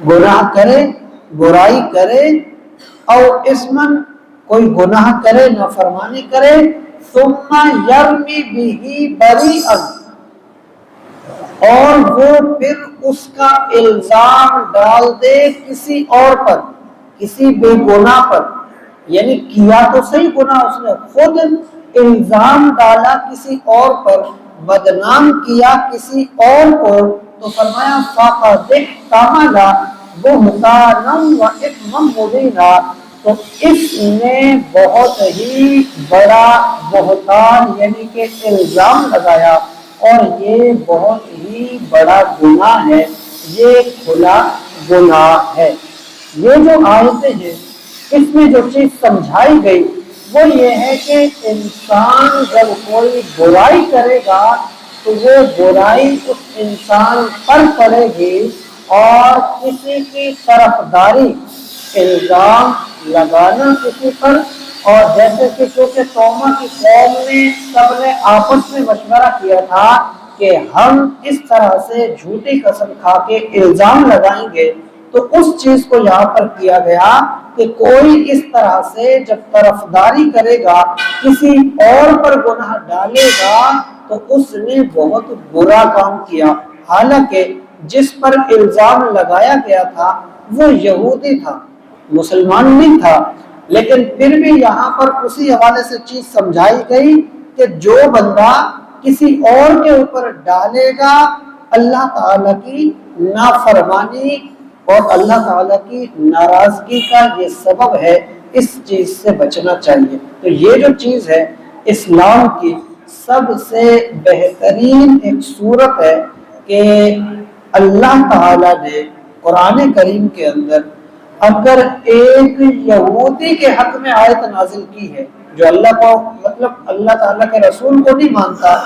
گناہ کرے، برائی کرے، اور اسمن کوئی گناہ کرے، نافرمانی کرے، ثم یرمی بہ بریئا، اور وہ پھر اس کا الزام ڈال دے کسی اور پر، کسی بے گناہ پر، یعنی کیا تو صحیح گناہ اس نے، خود الزام ڈالا کسی اور پر، بدنام کیا کسی اور کو، تو فرمایا فَقَدِ احْتَمَلَ بُهْتَانًا وَإِثْمًا مُبِينًا، تو اس نے بہت ہی بڑا بہتان یعنی کہ الزام لگایا، اور یہ بہت ہی بڑا گناہ ہے، یہ کھلا گناہ ہے۔ یہ جو آیتیں ہیں اس میں جو چیز سمجھائی گئی وہ یہ ہے کہ انسان جب کوئی برائی کرے گا تو وہ برائی اس انسان پر پڑے گی، اور کسی کی طرفداری، الزام لگانا کسی پر، اور جیسے کہ چونکہ توما کی قوم نے سب نے آپس میں مشورہ کیا تھا کہ ہم اس طرح سے جھوٹی قسم کھا کے الزام لگائیں گے، تو اس چیز کو یہاں پر کیا گیا کہ کوئی اس طرح سے جب طرفداری کرے گا، کسی اور پر گناہ ڈالے گا، تو اس نے بہت برا کام کیا، حالانکہ جس پر الزام لگایا گیا تھا وہ یہودی تھا، مسلمان نہیں تھا، لیکن پھر بھی یہاں پر اسی حوالے سے چیز سمجھائی گئی کہ جو بندہ کسی اور کے اوپر ڈالے گا اللہ تعالیٰ کی نافرمانی اور اللہ تعالیٰ کی ناراضگی کا یہ سبب ہے، اس چیز سے بچنا چاہیے۔ تو یہ جو چیز ہے اسلام کی سب سے بہترین ایک صورت ہے کہ اللہ تعالیٰ نے قرآن کریم کے اندر اگر ایک یہودی کے حق میں آیت نازل کی ہے جو اللہ کو مطلب اللہ تعالیٰ کے رسول کو نہیں مانتا،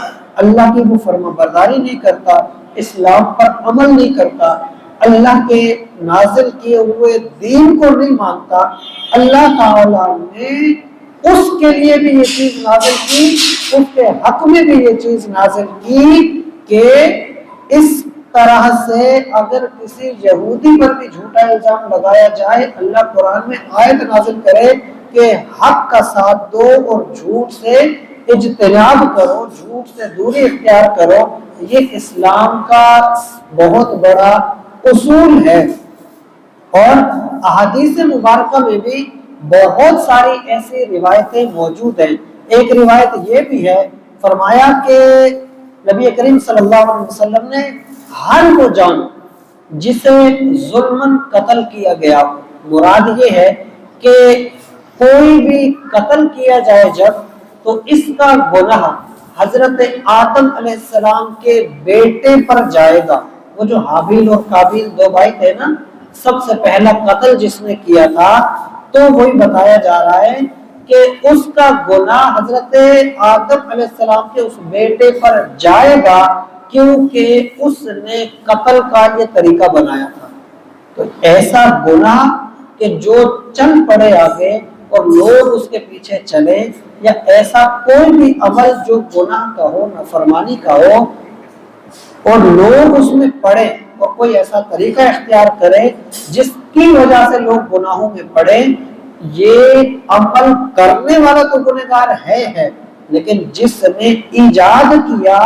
اللہ کی وہ فرما برداری نہیں کرتا، اسلام پر عمل نہیں کرتا، اللہ کے نازل کیے ہوئے دین کو نہیں مانتا، اللہ تعالیٰ نے اس کے لیے بھی یہ چیز نازل کی، اس کے حق میں بھی یہ چیز نازل کی کہ اس طرح سے اگر کسی یہودی پر بھی جھوٹا الزام لگایا جائے، اللہ قرآن میں آیت نازل کرے کہ حق کا ساتھ دو اور جھوٹ سے اجتناب کرو، جھوٹ سے دوری اختیار کرو، یہ اسلام کا بہت بڑا اصول ہے۔ اور احادیث مبارکہ میں بھی بہت ساری ایسی روایتیں موجود ہیں۔ ایک روایت یہ بھی ہے، فرمایا کہ نبی کریم صلی اللہ علیہ وسلم نے ہر وہ جان جسے ظلماً قتل کیا گیا، مراد یہ ہے کہ کوئی بھی قتل کیا جائے جب، تو اس کا گناہ حضرت آدم علیہ السلام کے بیٹے پر جائے گا۔ وہ جو حابیل اور قابیل دو بھائی تھے نا، سب سے پہلا قتل جس نے کیا تھا، تو وہی بتایا جا رہا ہے کہ اس کا گناہ حضرت آدم علیہ السلام کے اس بیٹے پر جائے گا، کیونکہ اس نے قتل کا یہ طریقہ بنایا تھا۔ تو ایسا گناہ کہ جو چل پڑے آگے اور لوگ اس کے پیچھے چلے، یا ایسا کوئی بھی عمل جو گناہ کا ہو، نافرمانی کا ہو، اور لوگ اس میں پڑے اور کوئی ایسا طریقہ اختیار کرے جس کی وجہ سے لوگ گناہوں میں پڑے، یہ عمل کرنے والا تو گنہگار ہے، لیکن جس نے ایجاد کیا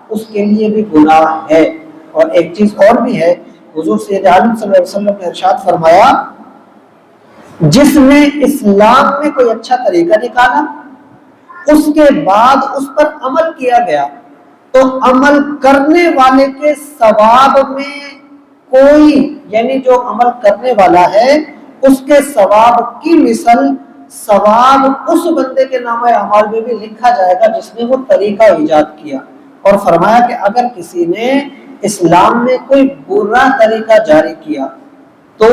اس کے لیے بھی گناہ ہے۔ اور ایک چیز اور بھی ہے، حضور سید عالم صلی اللہ علیہ وسلم نے ارشاد فرمایا، جس نے اسلام میں کوئی اچھا طریقہ نکالا، اس کے بعد اس پر عمل کیا گیا، تو عمل کرنے والے کے ثواب میں کوئی، یعنی جو عمل کرنے والا ہے اس کے ثواب کی مثل ثواب اس بندے کے نامہ اعمال میں بھی لکھا جائے گا جس نے وہ طریقہ ایجاد کیا۔ اور فرمایا کہ اگر کسی نے اسلام میں کوئی برا طریقہ جاری کیا تو